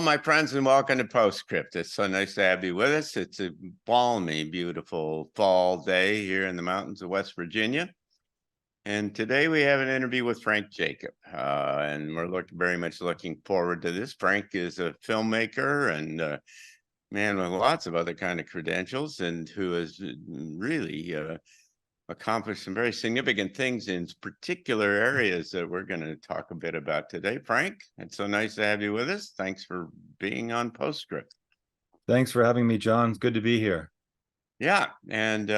my friends, and welcome to PostScript. It's so nice to have you with us. It's a balmy, beautiful fall day here in the mountains of West Virginia. And today we have an interview with Frank Jacob, and we're very much looking forward to this. Frank is a filmmaker and man with lots of other kind of credentials, and who has really accomplished some very significant things in particular areas that we're going to talk a bit about today. Frank, it's so nice to have you with us. Thanks for being on PostScript. Thanks for having me, John. It's good to be here. Yeah, and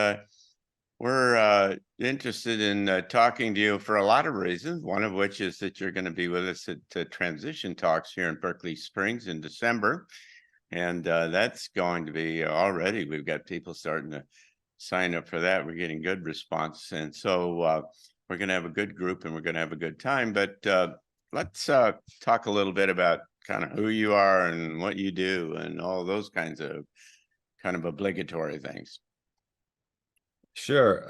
we're interested in talking to you for a lot of reasons, one of which is that you're going to be with us at Transition Talks here in Berkeley Springs in December. And that's going to be already, we've got people starting to sign up for that. We're getting good response. And so we're going to have a good group and we're going to have a good time. But let's talk a little bit about kind of who you are and what you do and all those kinds of kind of obligatory things. Sure.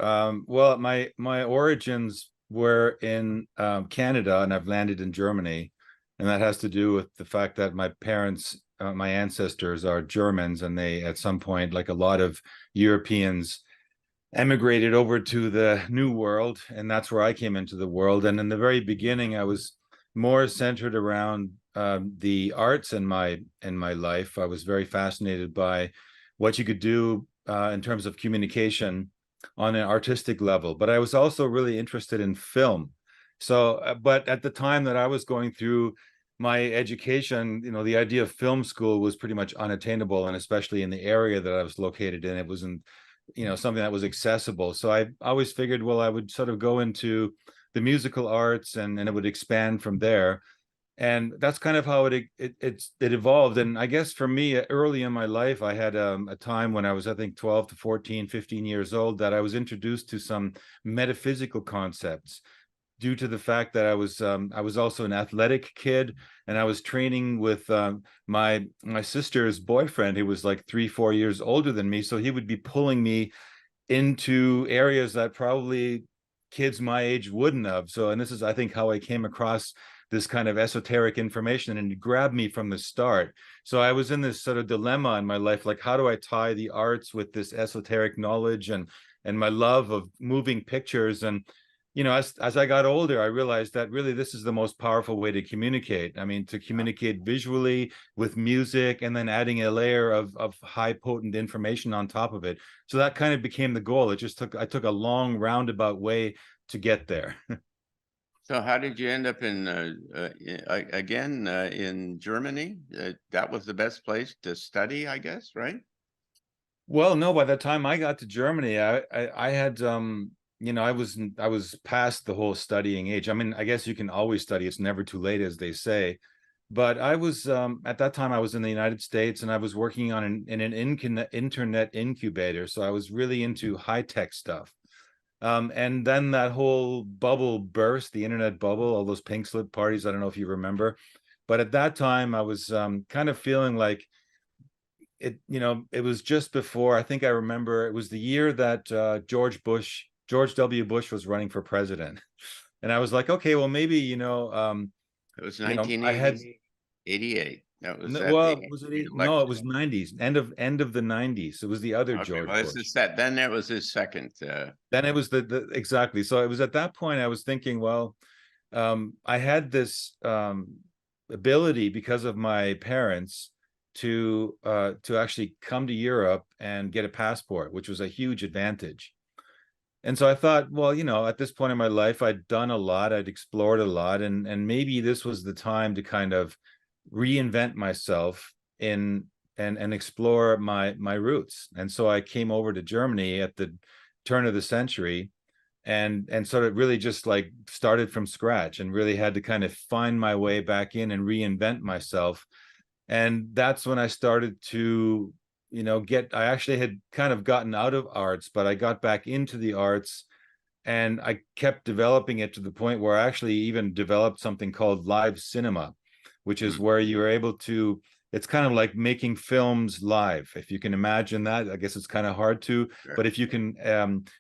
Well, my origins were in Canada, and I've landed in Germany. And that has to do with the fact that my parents, my ancestors are Germans, and they, at some point, like a lot of Europeans, emigrated over to the New World, and that's where I came into the world. And in the very beginning, I was more centered around the arts in my life. I was very fascinated by what you could do in terms of communication on an artistic level, but I was also really interested in film. So, but at the time that I was going through my education, the idea of film school was pretty much unattainable, and especially in the area that I was located in, it wasn't, something that was accessible. So I always figured, well, I would sort of go into the musical arts, and it would expand from there. And that's kind of how it evolved. And I guess for me, early in my life, I had a time when I was, I think, 12 to 14, 15 years old, that I was introduced to some metaphysical concepts, due to the fact that I was also an athletic kid, and I was training with my sister's boyfriend, who was like 3-4 years older than me. So he would be pulling me into areas that probably kids my age wouldn't have. So, and this is, I think, how I came across this kind of esoteric information, and it grabbed me from the start. So I was in this sort of dilemma in my life, like, how do I tie the arts with this esoteric knowledge and my love of moving pictures? And as I got older, I realized that really this is the most powerful way to communicate. I mean, to communicate visually with music, and then adding a layer of high potent information on top of it. So that kind of became the goal. I took a long roundabout way to get there. So how did you end up in Germany? That was the best place to study, I guess, right? Well, no, by the time I got to Germany, I had I was past the whole studying age. I mean, I guess you can always study. It's never too late, as they say. But I was at that time I was in the United States, and I was working on in an internet incubator. So I was really into high-tech stuff. And then that whole bubble burst, the internet bubble, all those pink slip parties. I don't know if you remember, but at that time I was kind of feeling like it was just before, I think I remember, it was the year that George W. Bush was running for president. And I was like, okay, well, maybe, It was I had 1988. That was well, was it no, it was 90s, end of the 90s. It was the other okay, George well, Bush. then there was his second. Then it was the exactly. So it was at that point I was thinking, well, I had this ability, because of my parents, to actually come to Europe and get a passport, which was a huge advantage. And so I thought, well, at this point in my life, I'd done a lot, I'd explored a lot, and maybe this was the time to kind of reinvent myself and explore my roots. And so I came over to Germany at the turn of the century, and sort of really just like started from scratch, and really had to kind of find my way back in and reinvent myself. And that's when I started to I actually had kind of gotten out of arts, but I got back into the arts, and I kept developing it to the point where I actually even developed something called live cinema, which is where you're able to, it's kind of like making films live, if you can imagine that. I guess it's kind of hard to, Sure. but if you can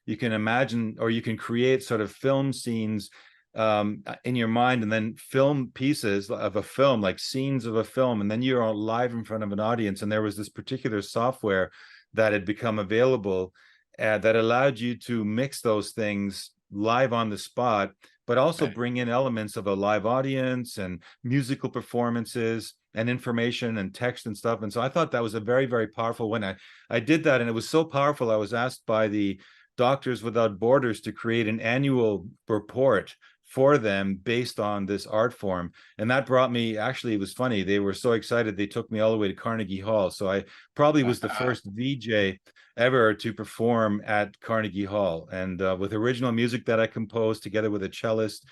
imagine, or you can create sort of film scenes in your mind, and then film pieces of a film, like scenes of a film, and then you're all live in front of an audience. And there was this particular software that had become available that allowed you to mix those things live on the spot, but also Right. bring in elements of a live audience and musical performances and information and text and stuff. And so I thought that was a very, very powerful when I did that. And it was so powerful, I was asked by the Doctors Without Borders to create an annual report for them based on this art form. And that brought me, actually, it was funny. They were so excited. They took me all the way to Carnegie Hall. So I probably was the first VJ ever to perform at Carnegie Hall, and with original music that I composed together with a cellist.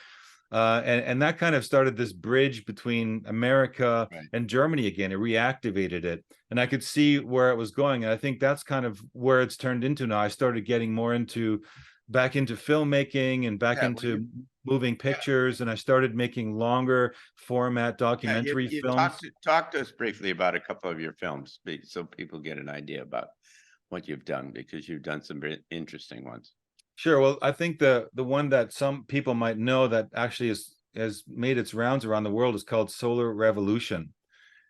And that kind of started this bridge between America Right. and Germany again. It reactivated it. And I could see where it was going. And I think that's kind of where it's turned into now. I started getting more back into filmmaking and back Yeah. Well, into moving yeah. pictures. And I started making longer format Yeah, documentary you films. talk to us briefly about a couple of your films, so people get an idea about what you've done, because you've done some very interesting ones. Sure. Well, I think the one that some people might know that actually has made its rounds around the world is called Solar Revolution.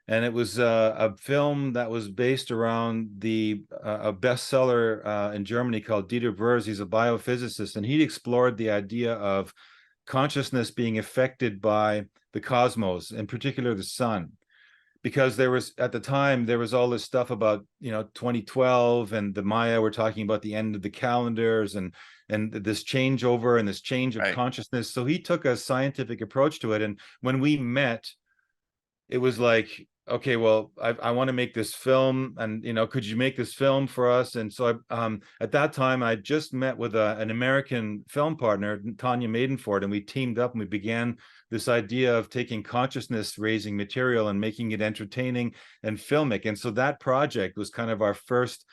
And it was a film that was based around a bestseller in Germany called Dieter Brers. He's a biophysicist, and he explored the idea of consciousness being affected by the cosmos, in particular the sun. Because there was, at the time, there was all this stuff about 2012, and the Maya were talking about the end of the calendars, and this changeover and this change of Right. consciousness. So he took a scientific approach to it, and when we met, it was like, okay, well, I want to make this film, and could you make this film for us? And so at that time, I just met with an American film partner, Tanya Maidenford, and we teamed up and we began this idea of taking consciousness raising material and making it entertaining and filmic. And so that project was kind of our first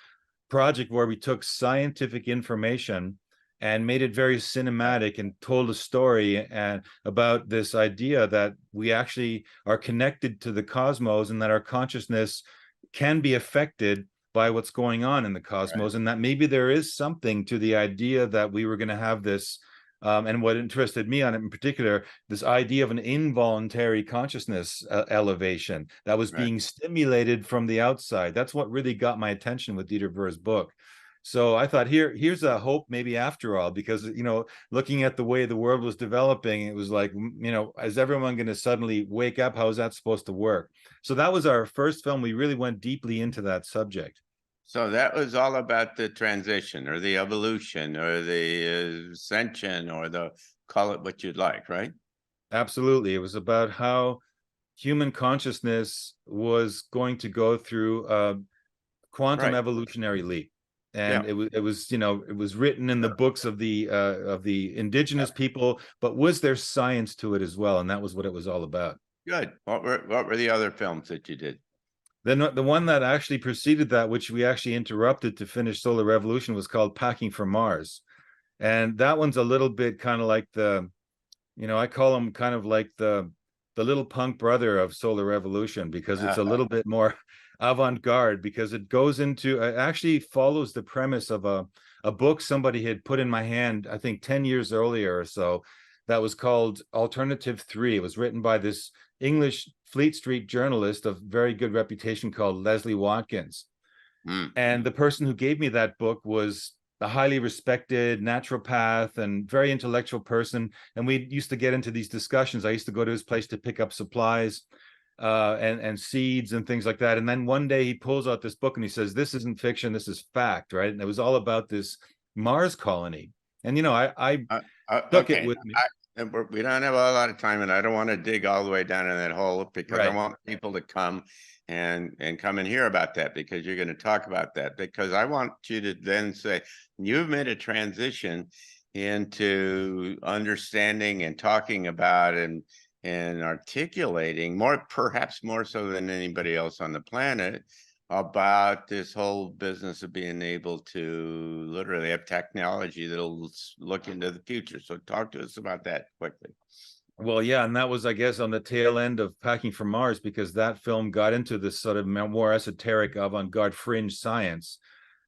project where we took scientific information and made it very cinematic and told a story and about this idea that we actually are connected to the cosmos, and that our consciousness can be affected by what's going on in the cosmos, Right. and that maybe there is something to the idea that we were going to have this. And what interested me on it in particular, this idea of an involuntary consciousness elevation that was Right. being stimulated from the outside. That's what really got my attention with Dieter Brer's book. So I thought, here's a hope maybe after all, because looking at the way the world was developing, it was like, is everyone going to suddenly wake up? How is that supposed to work? So that was our first film. We really went deeply into that subject. So that was all about the transition or the evolution or the ascension, or call it what you'd like, right? Absolutely. It was about how human consciousness was going to go through a quantum Right. evolutionary leap. Yeah. And it was written in the books of the Yeah. indigenous people, but was there science to it as well? And that was what it was all about. Good. What were the other films that you did? Then the one that actually preceded that, which we actually interrupted to finish Solar Revolution, was called Packing for Mars. And that one's a little bit kind of like I call him kind of like the little punk brother of Solar Revolution, because it's a little bit more avant-garde, because it actually follows the premise of a book somebody had put in my hand, I think 10 years earlier or so, that was called Alternative 3. It was written by this English Fleet Street journalist of very good reputation called Leslie Watkins. Mm. And the person who gave me that book was a highly respected naturopath and very intellectual person. And we used to get into these discussions. I used to go to his place to pick up supplies and seeds and things like that. And then one day he pulls out this book and he says, "This isn't fiction, this is fact," right? And it was all about this Mars colony. And I took it Okay. with me. We don't have a lot of time, and I don't want to dig all the way down in that hole, because I Right. want people to come and come and hear about that, because you're going to talk about that. Because I want you to then say you've made a transition into understanding and talking about and articulating more, perhaps more so than anybody else on the planet, about this whole business of being able to literally have technology that'll look into the future. So talk to us about that quickly. Well, yeah, and that was, I guess, on the tail end of Packing for Mars, because that film got into this sort of more esoteric avant-garde fringe science.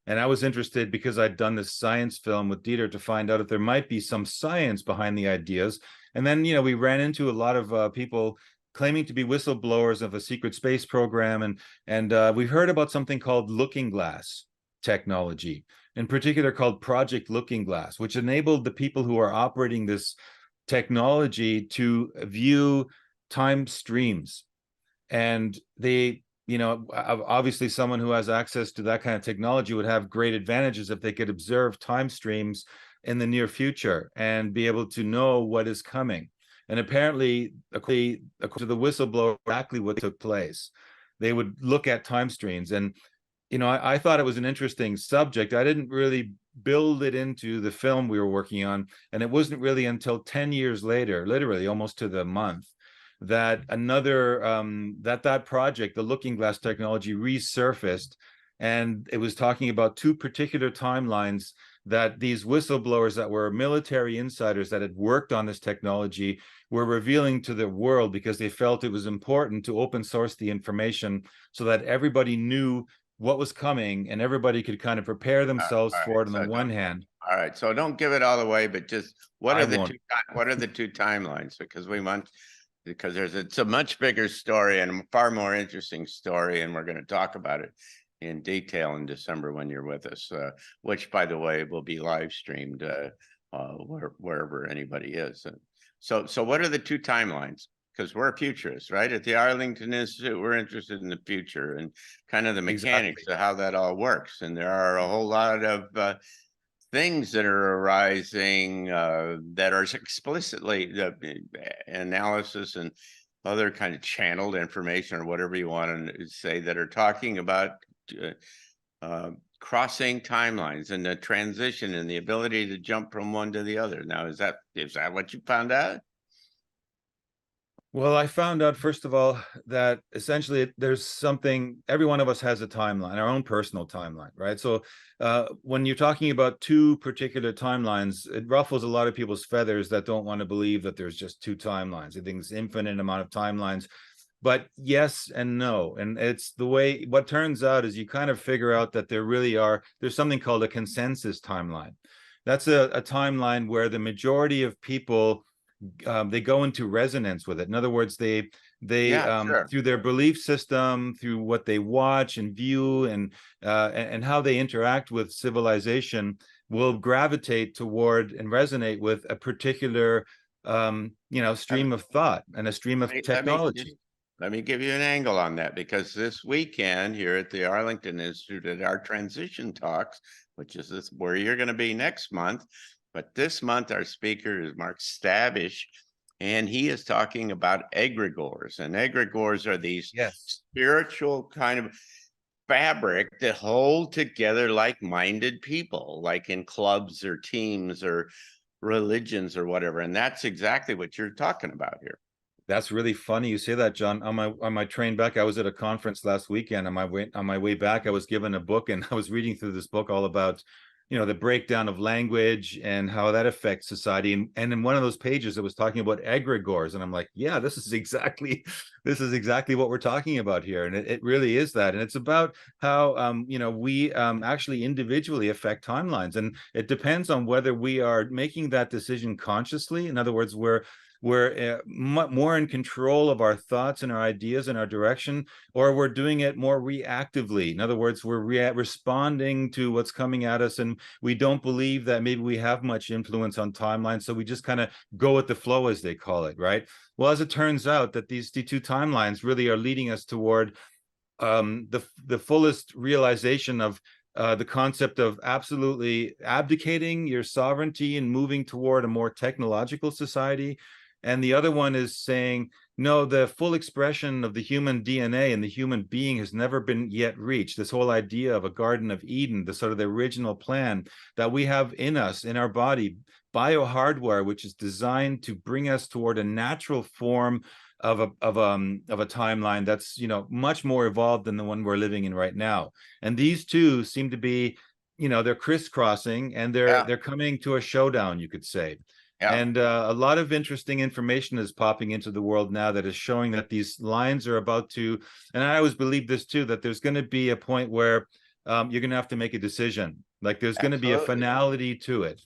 And I was interested because I'd done this science film with Dieter to find out if there might be some science behind the ideas. And then, we ran into a lot of people claiming to be whistleblowers of a secret space program. And we heard about something called Looking Glass technology, in particular called Project Looking Glass, which enabled the people who are operating this technology to view time streams. And they, obviously someone who has access to that kind of technology would have great advantages if they could observe time streams in the near future and be able to know what is coming. And apparently, according to the whistleblower, exactly what took place. They would look at time streams. And I thought it was an interesting subject. I didn't really build it into the film we were working on. And it wasn't really until 10 years later, literally almost to the month, that that project, the Looking Glass technology, resurfaced. And it was talking about two particular timelines that these whistleblowers that were military insiders that had worked on this technology were revealing to the world, because they felt it was important to open source the information so that everybody knew what was coming and everybody could kind of prepare themselves for it on the one hand. All right, so don't give it all away, but just what I are the won't. what are the two timelines? Because it's a much bigger story and a far more interesting story, and we're going to talk about it in detail in December when you're with us, which, by the way, will be live streamed wherever anybody is. So what are the two timelines? Because we're futurists, right? At the Arlington Institute, we're interested in the future and kind of the mechanics of how that all works. And there are a whole lot of things that are arising that are explicitly analysis and other kind of channeled information, or whatever you want to say, that are talking about crossing timelines and the transition and the ability to jump from one to the other. Now, is that what you found out? Well, I found out, first of all, that essentially there's something, every one of us has a timeline, our own personal timeline, right? So when you're talking about two particular timelines, it ruffles a lot of people's feathers that don't want to believe that there's just two timelines. They think it's infinite amount of timelines. But yes and no. And it's the way, what turns out is you kind of figure out that there's something called a consensus timeline. That's a timeline where the majority of people, they go into resonance with it. In other words, they Sure. through their belief system, through what they watch and view, and how they interact with civilization, will gravitate toward and resonate with a particular stream of thought and a stream of technology. Let me give you an angle on that, because this weekend here at the Arlington Institute at our transition talks, which is where you're going to be next month, but this month our speaker is Mark Stabish, and he is talking about egregores. And egregores are these spiritual kind of fabric that hold together like-minded people, like in clubs or teams or religions or whatever. And that's exactly what you're talking about here. That's really funny you say that, John. On my train back, I was at a conference last weekend. On my way back, I was given a book, and I was reading through this book all about, the breakdown of language and how that affects society. And in one of those pages, it was talking about egregores, and I'm like, yeah, this is exactly what we're talking about here, and it really is that. And it's about how we actually individually affect timelines, and it depends on whether we are making that decision consciously. In other words, we're more in control of our thoughts and our ideas and our direction, or we're doing it more reactively. In other words, we're responding to what's coming at us, and we don't believe that maybe we have much influence on timelines, so we just kind of go with the flow, as they call it, right? Well, as it turns out, that these two timelines really are leading us toward the fullest realization of the concept of absolutely abdicating your sovereignty and moving toward a more technological society. And the other one is saying, no, the full expression of the human DNA and the human being has never been yet reached. This whole idea of a Garden of Eden, the sort of the original plan that we have in us, in our body, biohardware, which is designed to bring us toward a natural form of a timeline that's much more evolved than the one we're living in right now. And these two seem to be, they're crisscrossing, and they're coming to a showdown, you could say. Yeah. And a lot of interesting information is popping into the world now that is showing that these lines are about to, and I always believe this too, that there's going to be a point where you're going to have to make a decision. Like there's going to be a Absolutely. finality to it.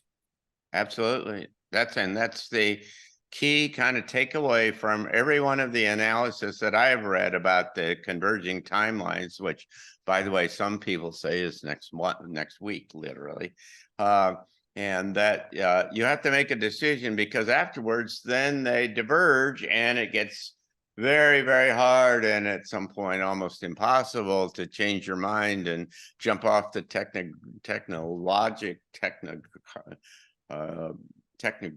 Absolutely. That's the key kind of takeaway from every one of the analysis that I have read about the converging timelines, which, by the way, some people say is next week, literally. Uh, and that you have to make a decision, because afterwards, then they diverge, and it gets very, very hard, and at some point almost impossible to change your mind and jump off the uh, techno,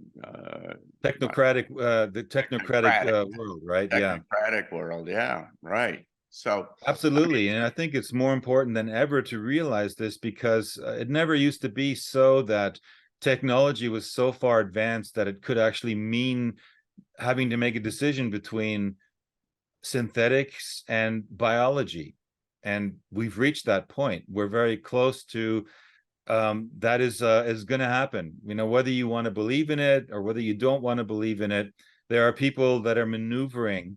Technocratic, the technocratic technocratic world, right? Yeah. technocratic world. Yeah, right. So, I mean, Absolutely. And I think it's more important than ever to realize this, because it never used to be so that technology was so far advanced that it could actually mean having to make a decision between synthetics and biology. And we've reached that point. We're very close to that is going to happen. You know, whether you want to believe in it or whether you don't want to believe in it, there are people that are maneuvering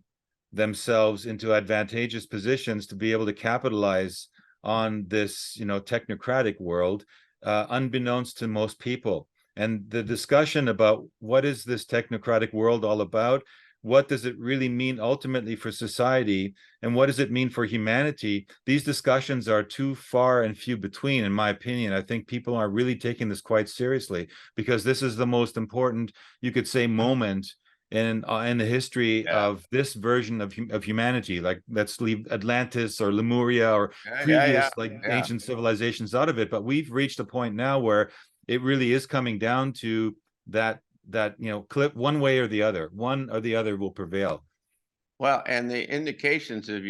themselves into advantageous positions to be able to capitalize on this, you know, technocratic world, unbeknownst to most people. And the discussion about what is this technocratic world all about, what does it really mean ultimately for society, and what does it mean for humanity, these discussions are too far and few between, in my opinion. I think people are really taking this quite seriously, because this is the most important, you could say, moment in the history yeah, of this version of humanity. Like, let's leave Atlantis or Lemuria or yeah, previous like yeah. ancient civilizations out of it, but we've reached a point now where it really is coming down to that you know, clip, one way or the other, one or the other will prevail. Well, and the indications of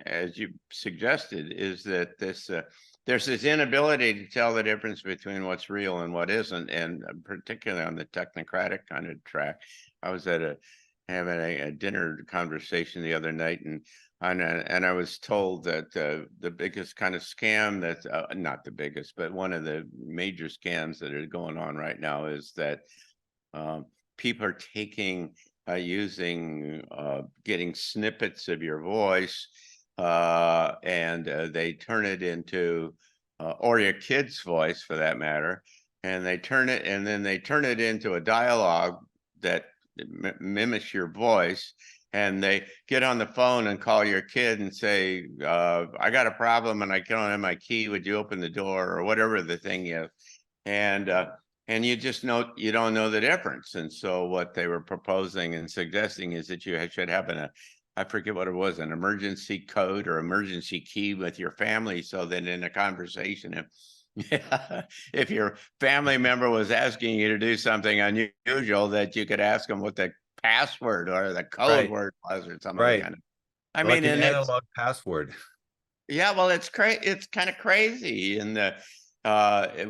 as you suggested, is that there's this inability to tell the difference between what's real and what isn't, and particularly on the technocratic kind of track. I was having a dinner conversation the other night, and I was told that the biggest kind of scam that's not the biggest, but one of the major scams that are going on right now is that um, people are getting snippets of your voice, and they turn it into, or your kid's voice for that matter, and then they turn it into a dialogue that mimics your voice. And they get on the phone and call your kid and say, I got a problem and I don't have my key. Would you open the door, or whatever the thing is? And and you just know, you don't know the difference. And so what they were proposing and suggesting is that you should have I forget what it was, an emergency code or emergency key with your family, so that in a conversation, if your family member was asking you to do something unusual, that you could ask them what the password or the code Right, word was, or some other right. kind of. I Like mean, an and it's, analog password. yeah, well, it's kind of crazy. And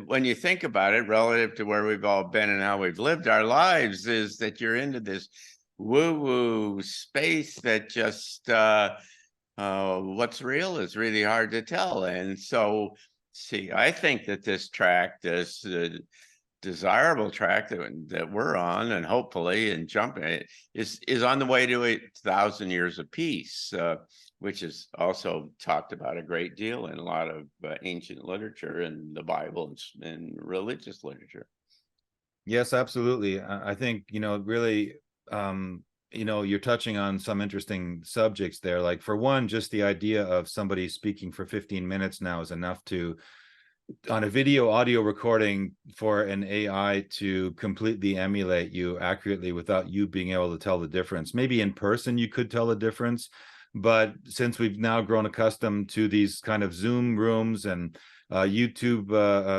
when you think about it, relative to where we've all been and how we've lived our lives, is that you're into this woo-woo space that just what's real is really hard to tell. And so, see, I think that this desirable track that we're on, and hopefully and jumping it, is on the way to 1,000 years of peace, which is also talked about a great deal in a lot of ancient literature and the Bible and religious literature. Yes, absolutely. I think, you know, really, you know, you're touching on some interesting subjects there. Like, for one, just the idea of somebody speaking for 15 minutes now is enough to, on a video audio recording, for an AI to completely emulate you accurately without you being able to tell the difference. Maybe in person you could tell the difference, but since we've now grown accustomed to these kind of Zoom rooms and YouTube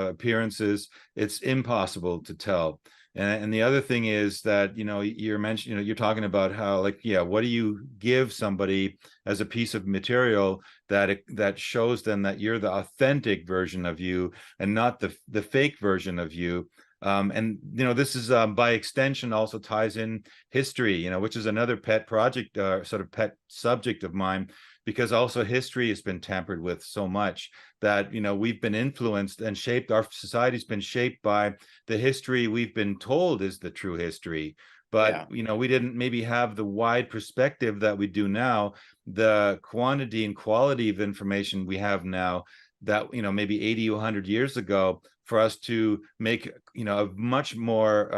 appearances, it's impossible to tell. And the other thing is that, you know, you're talking about how, like, yeah, what do you give somebody as a piece of material that shows them that you're the authentic version of you and not the fake version of you. And you know, this is by extension also ties in history, you know, which is another pet project, sort of pet subject of mine, because also history has been tampered with so much that, you know, we've been influenced and shaped, our society's been shaped by the history we've been told is the true history. But, Yeah. you know, we didn't maybe have the wide perspective that we do now, the quantity and quality of information we have now that, maybe 80 or 100 years ago, for us to make, a much more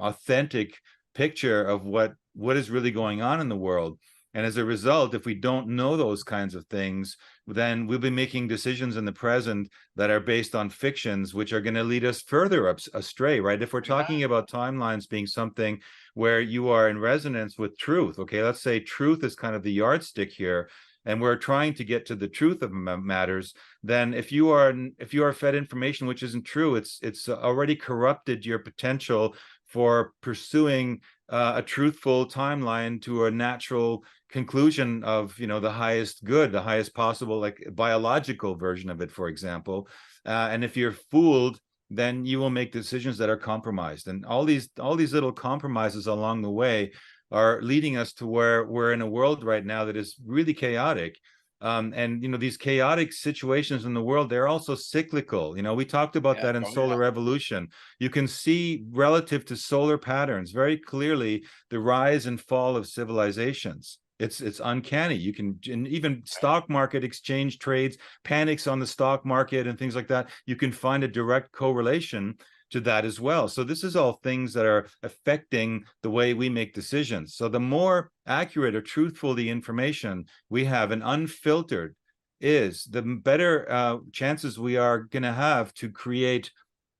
authentic picture of what is really going on in the world. And as a result, if we don't know those kinds of things, then we'll be making decisions in the present that are based on fictions, which are going to lead us further astray, right? If we're talking about timelines being something where you are in resonance with truth, okay, let's say truth is kind of the yardstick here, and we're trying to get to the truth of matters, then if you are fed information which isn't true, it's already corrupted your potential for pursuing a truthful timeline to a natural conclusion of the highest good, the highest possible, like biological version of it, for example. And if you're fooled, then you will make decisions that are compromised, and all these little compromises along the way are leading us to where we're in a world right now that is really chaotic. And these chaotic situations in the world, they're also cyclical. We talked about that in solar revolution. You can see relative to solar patterns very clearly the rise and fall of civilizations. It's uncanny. You can, and even stock market exchange trades, panics on the stock market and things like that, you can find a direct correlation to that as well. So this is all things that are affecting the way we make decisions. So the more accurate or truthful the information we have and unfiltered is, the better chances we are going to have to create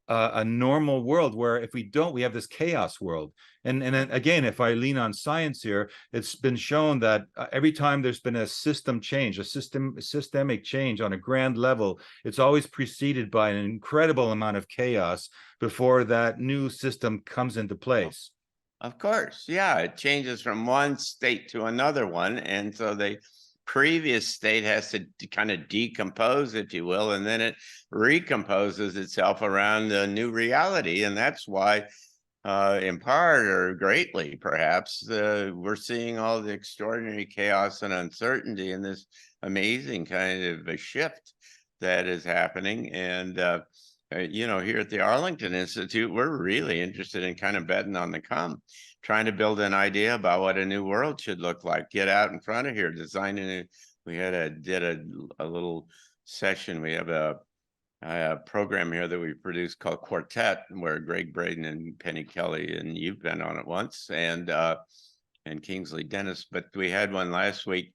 a normal world, where if we don't, we have this chaos world. And then again, if I lean on science here, it's been shown that every time there's been a system change, a systemic change on a grand level, it's always preceded by an incredible amount of chaos before that new system comes into place. Of course, yeah, it changes from one state to another one, and so the previous state has to kind of decompose, if you will, and then it recomposes itself around the new reality. And that's why, in part or greatly perhaps, we're seeing all the extraordinary chaos and uncertainty in this amazing kind of a shift that is happening. And here at the Arlington Institute, we're really interested in kind of betting on the come, trying to build an idea about what a new world should look like. Get out in front of here, designing it. We did a little session. We have a program here that we produced called Quartet, where Greg Braden and Penny Kelly, and you've been on it once, and Kingsley Dennis. But we had one last week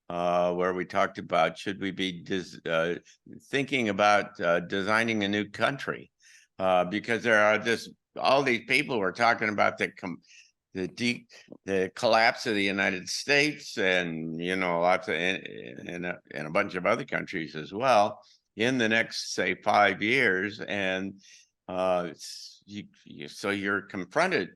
where we talked about, should we be thinking about designing a new country, because there are all these people who are talking about the collapse of the United States, and lots of and a bunch of other countries as well in the next, say, 5 years. And so you're confronted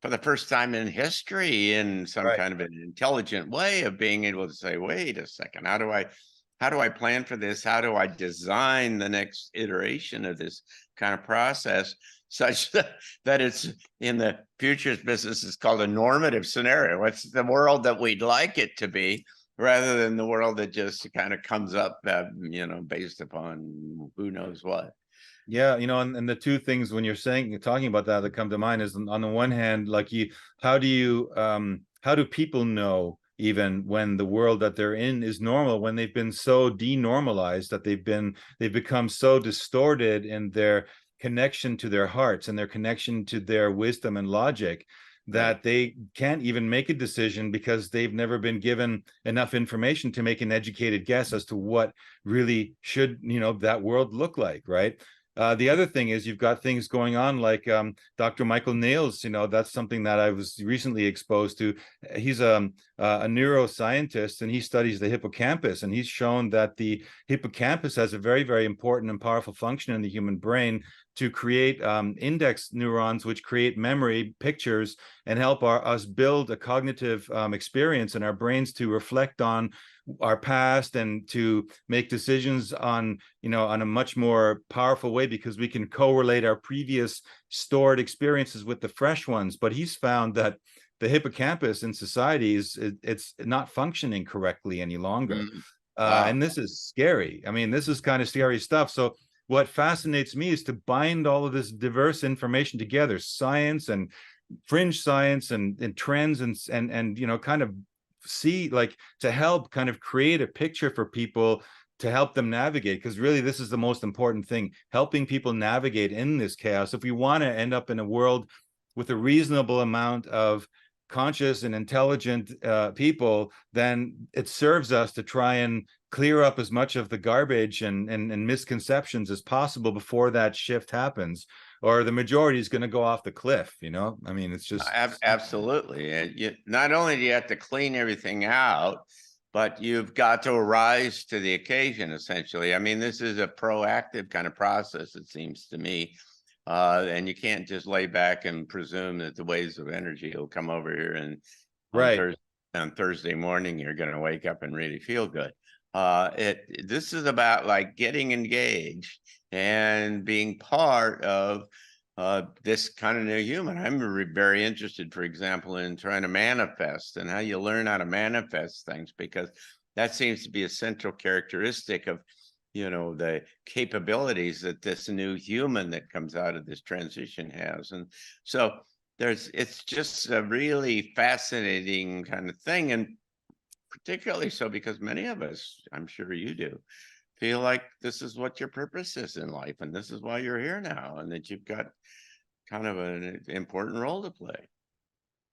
for the first time in history in some kind of an intelligent way of being able to say, wait a second, how do I plan for this? How do I design the next iteration of this kind of process such that it's, in the futures business, is called a normative scenario? It's the world that we'd like it to be, rather than the world that just kind of comes up, based upon who knows what. Yeah, and the two things when you're talking about that come to mind is, on the one hand, like, how do people know even when the world that they're in is normal, when they've been so denormalized that they've become so distorted in their connection to their hearts and their connection to their wisdom and logic, that they can't even make a decision because they've never been given enough information to make an educated guess as to what really should, that world look like, right? The other thing is, you've got things going on like Dr. Michael Nails. That's something that I was recently exposed to. He's a neuroscientist, and he studies the hippocampus, and he's shown that the hippocampus has a very, very important and powerful function in the human brain to create index neurons, which create memory pictures and help us build a cognitive experience in our brains to reflect on our past and to make decisions on a much more powerful way, because we can correlate our previous stored experiences with the fresh ones. But he's found that the hippocampus in society it's not functioning correctly any longer. Wow. And this is scary. I mean, this is kind of scary stuff. So what fascinates me is to bind all of this diverse information together, science and fringe science and trends and kind of see, like, to help kind of create a picture for people to help them navigate, because really this is the most important thing, helping people navigate in this chaos. If we want to end up in a world with a reasonable amount of conscious and intelligent people, then it serves us to try and clear up as much of the garbage and misconceptions as possible before that shift happens, or the majority is going to go off the cliff. I mean, it's just Absolutely. And not only do you have to clean everything out, but you've got to rise to the occasion, essentially. I mean, this is a proactive kind of process, it seems to me. And you can't just lay back and presume that the waves of energy will come over here and right. on Thursday morning, you're going to wake up and really feel good. This is about like getting engaged and being part of this kind of new human. I'm very interested, for example, in trying to manifest and how you learn how to manifest things, because that seems to be a central characteristic of, the capabilities that this new human that comes out of this transition has. And so it's just a really fascinating kind of thing. And particularly so because many of us, I'm sure you do, feel like this is what your purpose is in life, and this is why you're here now, and that you've got kind of an important role to play.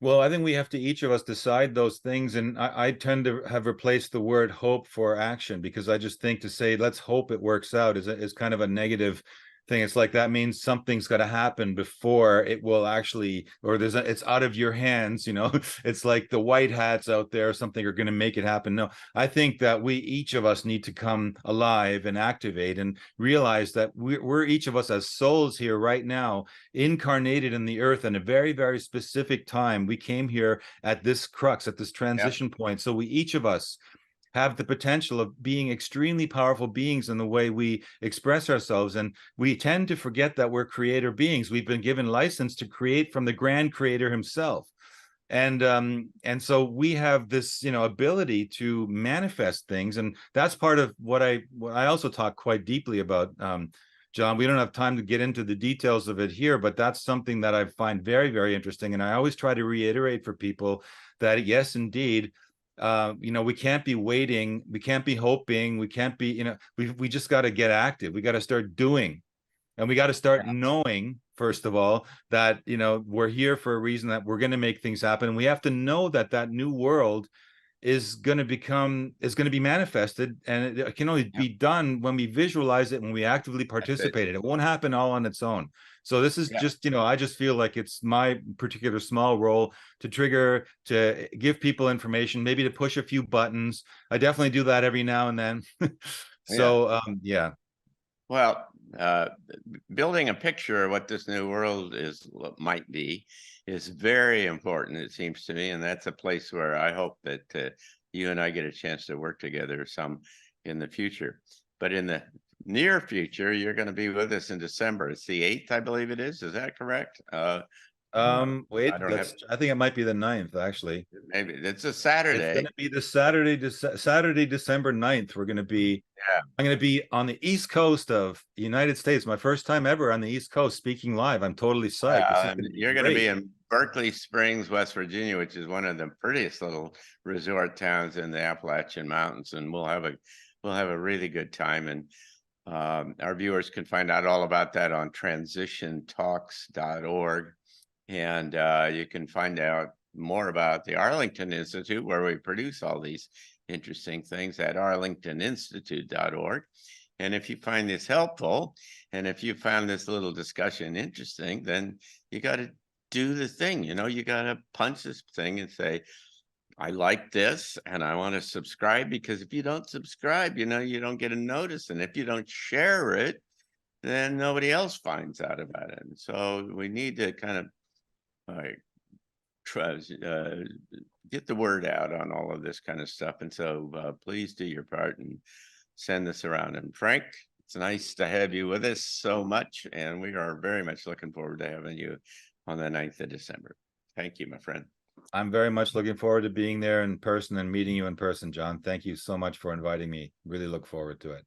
Well, I think we have to each of us decide those things. And I tend to have replaced the word hope for action, because I just think to say, let's hope it works out is kind of a negative thing. It's like that means something's got to happen before it will actually, or it's out of your hands. It's like the white hats out there or something are going to make it happen. No, I think that we each of us need to come alive and activate and realize that we're each of us as souls here right now, incarnated in the earth in a very, very specific time. We came here at this crux, at this transition point. So we each of us have the potential of being extremely powerful beings in the way we express ourselves. And we tend to forget that we're creator beings. We've been given license to create from the grand creator himself. And so we have this, ability to manifest things. And that's part of what I also talk quite deeply about, John. We don't have time to get into the details of it here, but that's something that I find very, very interesting. And I always try to reiterate for people that, yes, indeed, we can't be waiting, we can't be hoping, we can't be, we just got to get active. We got to start doing, and we got to start knowing, first of all, that we're here for a reason, that we're going to make things happen. And we have to know that that new world is going to be manifested, and it can only be done when we visualize it, when we actively participate in it. It won't happen all on its own. So this is just, I just feel like it's my particular small role to trigger, to give people information, maybe to push a few buttons. I definitely do that every now and then. So yeah. Well, building a picture of what this new world might be is very important, it seems to me, and that's a place where I hope that you and I get a chance to work together some in the future. But in the near future, you're going to be with us in December. It's the 8th, I believe it is. Is that correct? Wait, I don't have. I think it might be the 9th, actually. Maybe it's a It's Saturday. going to be the Saturday, December 9th. We're going to be, I'm going to be on the East Coast of the United States. My first time ever on the East Coast speaking live. I'm totally psyched. You're going to be in Berkeley Springs, West Virginia, which is one of the prettiest little resort towns in the Appalachian Mountains, and we'll have a really good time. And our viewers can find out all about that on transitiontalks.org, and you can find out more about the Arlington Institute, where we produce all these interesting things, at arlingtoninstitute.org. And if you find this helpful, and if you found this little discussion interesting, then you got to do the thing. You got to punch this thing and say, I like this and I want to subscribe, because if you don't subscribe, you don't get a notice. And if you don't share it, then nobody else finds out about it. And so we need to kind of get the word out on all of this kind of stuff. And so please do your part and send this around. And Frank, it's nice to have you with us so much. And we are very much looking forward to having you on the 9th of December. Thank you, my friend. I'm very much looking forward to being there in person and meeting you in person, John. Thank you so much for inviting me. Really look forward to it.